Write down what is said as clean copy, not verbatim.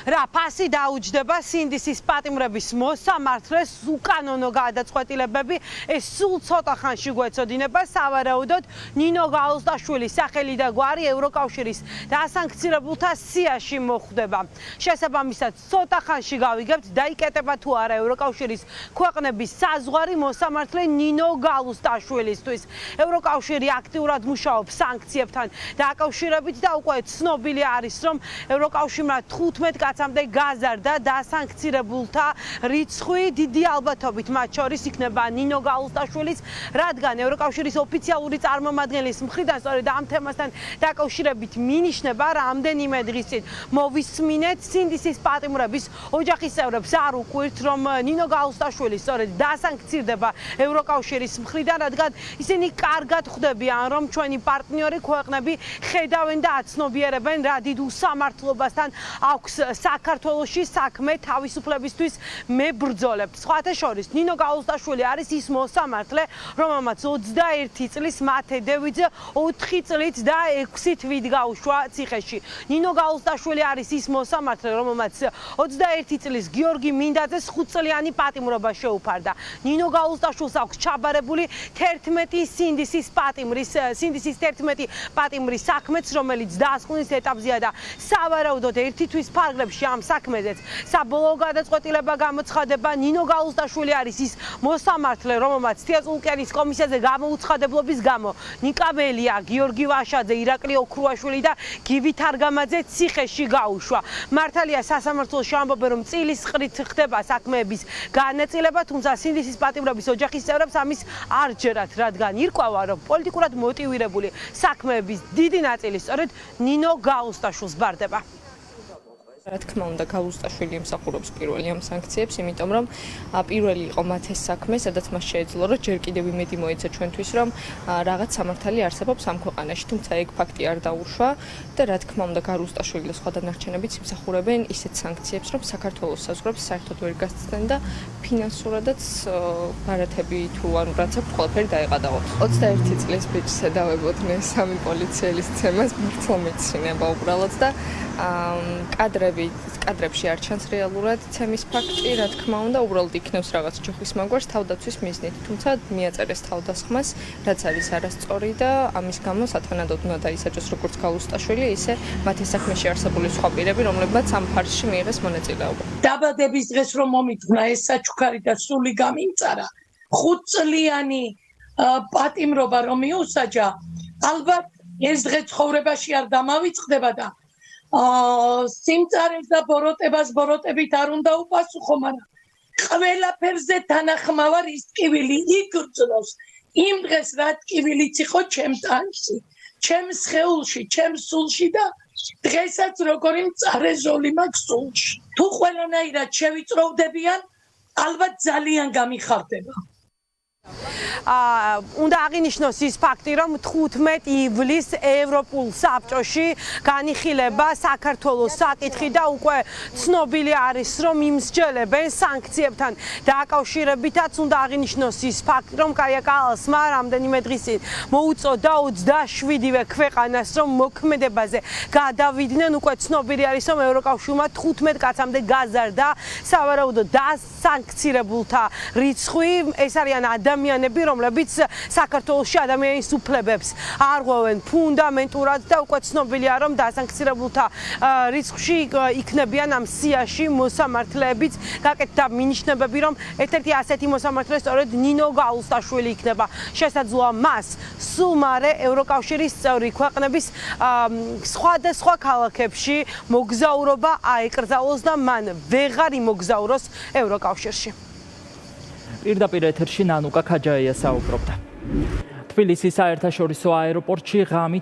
რა ფასი დაუჯდება სინდისის პატიმრების მოსამართლეს უკანონო გადაწყვეტილებები ეს სულ ცოტა ხანში გვეცოდინება სავარაუდოდ ნინო გაუზდაშვილის სახელი და გვარი ევროკავშირის დასანქცირებულთა სიაში მოხვდება შესაბამისად ცოტა ხანში გავიგებთ დაიკეტება თუ არა ევროკავშირის ქვეყნების საზღვარი მოსამართლე ნინო გაუზდაშვილისთვის ევროკავშირი აქტიურად მუშაობს სანქციებთან დაკავშირებით და უკვე ცნობილი არის რომ ევროკავშირმა 15 კაცამდე გაზარდა დასანქცირებულთა რიცხვი დიდი ალბათობით მათ შორის იქნება ნინო გაუზდაშვილის რადგან ევროკავშირის ოფიციალური წარმომადგენლის მხრიდან სწორედ ამ თემასთან დაკავშირებით მინიშნება რამდენიმე დღის წინ მოვისმინეთ სინდისის პატიმრების ოჯახის წევრებს არ უკვირთ რომ ნინო გაუზდაშვილი სწორედ დასანქცირდება ევროკავშირის მხრიდან რადგან ისინი კარგად ხვდებიან რომ ჩვენი პარტნიორი ქვეყნები ხედავენ და აცნობიერებენ რა დიდ უსამართლობასთან აქვს საქართველოში საქმე თავისუფლებისთვის მებრძოლებს. სხვათა შორის ნინო გაუზდაშვილი არის ის მოსამართლე, რომელმაც 21 წლის მათე დევიძე 4 წლით და 6 თვით გაუშვა ციხეში. ნინო გაუზდაშვილი არის ის მოსამართლე, რომელმაც 21 წლის გიორგი მინდაძეს 5 წლიანი პატიმრობა შეუფარდა. ნინო გაუზდაშვილს აქვს ჩაბარებული 11 სინდისის პატიმრის საქმეც, რომელიც დასკვნის ეტაპზეა და სავარაუდოდ ერთი თვის ფარგლებში ამ საქმეზეც საბოლოო გადაწყვეტილება გამოცხადება. ნინო გაუზდაშვილი არის ის მოსამართლე, რომელმაც თეატრულკენის კომისიაზე გამოუცხადებლობის გამო ნიკა ბელია, გიორგი ვაშაძე, ირაკლი ოქრუაშვილი და გივი თარგამაძე ციხეში გაუშვა. მართალია სასამართლოში ამბობენ რომ წილის ყრით ხდება საქმეების განაწილება, თუმცა სინდისის პატიმრების ოჯახის წევრებს ამის არ ჯერათ, რადგან ირკვევა რომ პოლიტიკურად მოტივირებული საქმეების დიდი ნაწილი სწორედ ნინო გაუზდაშვილს ბარდება. რა თქმა უნდა გაუზდაშვილი ემსახურობს პირველი ამ სანქციებს, იმიტომ რომ პირველი იყო მათ ეს საქმე, სადაც მას შეეძლო რომ ჯერ კიდევ იმედი მოეცა ჩვენთვის რომ რაღაც სამართალი არსებობს ამ ქვეყანაში, თუმცა ეგ ფაქტი არ დაუშვა და რა თქმა უნდა გაუზდაშვილი და სხვა დანარჩენებიც იმსახურებენ ისეთ სანქციებს, რომ საქართველოს საზღვრებს საერთოდ ვერ გასცდნენ და ფინანსურადაც ბარათები თუ ანუ რაც აქვს ყველაფერი დაეყადაოთ. 21 წლის ბიჭს ედავებოდნენ სამი პოლიციელის ცემას მართლა მეცინება უბრალოდ და კადრებში არ ჩანს რეალურად ცემის ფაქტი, რა თქმა უნდა, უბრალოდ იქნევს რაღაც ჯოხის მაგვარს თავდაცვის მიზნით, თუმცა მიაწერეს თავდასხმას, რაც არის არასწორი და ამის გამო სათანადოდ უნდა დაისაჯოს როგორც გაუზდაშვილი, ისე მათი საქმეში არსებული სხვა პირები, რომლებმაც ამ ფარსში მიიღეს მონაწილეობა. დაბადების დღეს რომ მომიძღვნა ეს საჩუქარი და სული გამიმწარა, 5 წლიანი პატიმრობა რომ მიუსაჯა, ალბათ ეს დღე ცხოვრებაში არ დამავიწყდება და სიმწარეს და ბოროტებას ბოროტებით არ უნდა უპასუხო, მაგრამ ყველაფერზე თანახმავარ ის ტკივილი იგრძნოს. იმ დღეს რა ტკივილიც იყო ჩემ ტანში, ჩემს სხეულში, ჩემს სულში და დღესაც როგორი მწარე ზოლი მაქვს სულში. თუ ყველანაირად შევიწროვდებიან, ალბათ ძალიან გამიხარდება. უნდა აღინიშნოს ის ფაქტი, რომ 15 ივლისს ევროპულ საბჭოში განიხილება საქართველოს საკითხი და უკვე ცნობილი არის, რომ იმსჯელებენ სანქციებთან დაკავშირებითაც უნდა აღინიშნოს ის ფაქტი, რომ კაია კალასმა რამდენიმე დღის წინ მოუწოდა 27-ვე ქვეყანას, რომ მოქმედებაზე გადავიდნენ. უკვე ცნობილი არის, რომ ევროკავშირმა 15 კაცამდე გაზარდა სავარაუდოდ დასანქცირებულთა რიცხვი. ეს არიან ადამიანები, რომლებიც საქართველოში ადამიანის უფლებებს არღვევენ ფუნდამენტურად და უკვე ცნობილია, რომ დასანქცირებულთა რიცხვში იქნებიან ამ სიაში მოსამართლეებიც. გაკეთდა მინიშნებები, რომ ერთ-ერთი ასეთი მოსამართლე სწორედ ნინო გაუზდაშვილი იქნება. შესაძლოა მას სულ მალე ევროკავშირის წევრი ქვეყნების სხვადასხვა ქალაქებში მოგზაურობა აეკრძალოს და მან ვეღარ იმოგზაუროს ევროკავშირში. პირდაპირ ეთერში ნანუკა ქაჯაია საუბრობდა. თბილისის საერთაშორისო აეროპორტში ღამით